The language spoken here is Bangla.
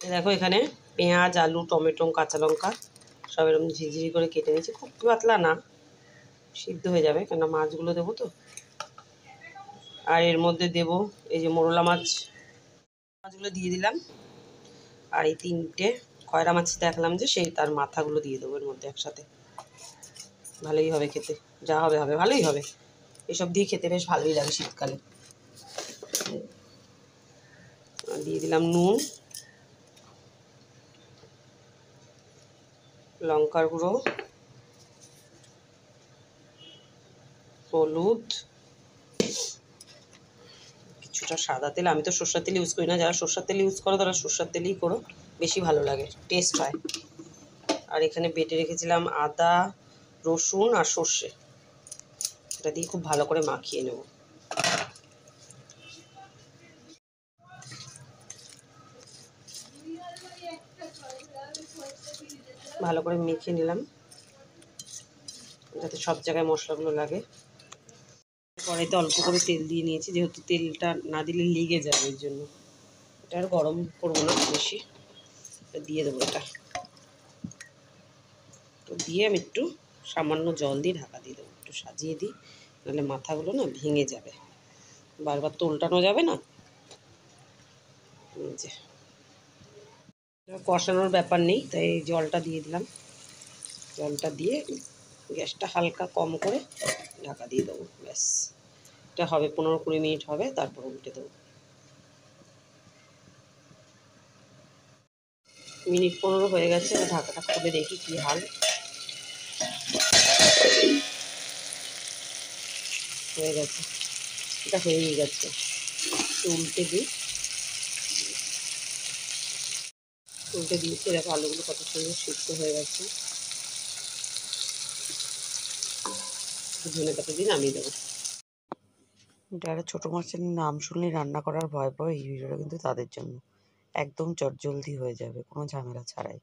দেখো এখানে পেঁয়াজ, আলু, টমেটো, কাঁচা লঙ্কা সব এরকম ঝিরিঝিরি করে কেটে নিয়েছি। খুব পাতলা না, সিদ্ধ হয়ে যাবে, কেন মাছগুলো দেবো তো। আর এর মধ্যে দেব এই যে মোরলা মাছগুলো দিয়ে দিলাম। আর এই 3টে খয়রা মাছ দেখলাম যে সেই তার মাথাগুলো দিয়ে দেবো এর মধ্যে একসাথে। ভালোই হবে খেতে, যা হবে হবে, ভালোই হবে। এসব দিয়ে খেতে বেশ ভালোই লাগে শীতকালে। দিয়ে দিলাম নুন, লঙ্কার গুঁড়ো, হলুদ, কিছুটা সাদা তেল। আমি তো সরষের তেল ইউজ করি না, যারা সরষের তেল ইউজ করো তারা সরষের তেলই করো, বেশি ভালো লাগে, টেস্ট হয়। আর এখানে বেটে রেখেছিলাম আদা, রসুন আর সর্ষে, এটা দিয়ে খুব ভালো করে মাখিয়ে নেব। ভালো করে মেখে নিলাম যাতে সব জায়গায় মশলাগুলো লাগে। কড়াইতে অল্প করে তেল দিয়ে নিয়েছি, যেহেতু তেলটা না দিলে লেগে যাবে, ওই জন্য এটা আর গরম করবো না বেশি। দিয়ে দেবো এটা, তো দিয়ে আমি একটু সামান্য জল দিয়ে ঢাকা দিয়ে দেবো, একটু সাজিয়ে দিই, নাহলে মাথাগুলো না ভেঙে যাবে, বারবার তো উল্টানো যাবে না। যে কষানোর ব্যাপার নেই, তাই জলটা দিয়ে দিলাম। জলটা দিয়ে গ্যাসটা হালকা কম করে ঢাকা দিয়ে দেবো, ব্যাস। এটা হবে 15-20 মিনিট হবে, তারপর উল্টে দেবো। মিনিট 15 হয়ে গেছে, ঢাকাটা খুলে দেখি কী হাল। হয়ে গেছে, এটা হয়েই গেছে। উল্টে দিই, উল্টে দিয়েছি, দেখো আলুগুলো কত সুন্দর সিদ্ধ হয়ে গেছে। ধনেপাতা দিয়ে নামিয়ে দেবো। যারা ছোটো মাছের নাম শুনলেই রান্না করার ভয় পায়, এই ভিডিওটা কিন্তু তাদের জন্য। একদম চটজলদি হয়ে যাবে, কোনো ঝামেলা ছাড়াই।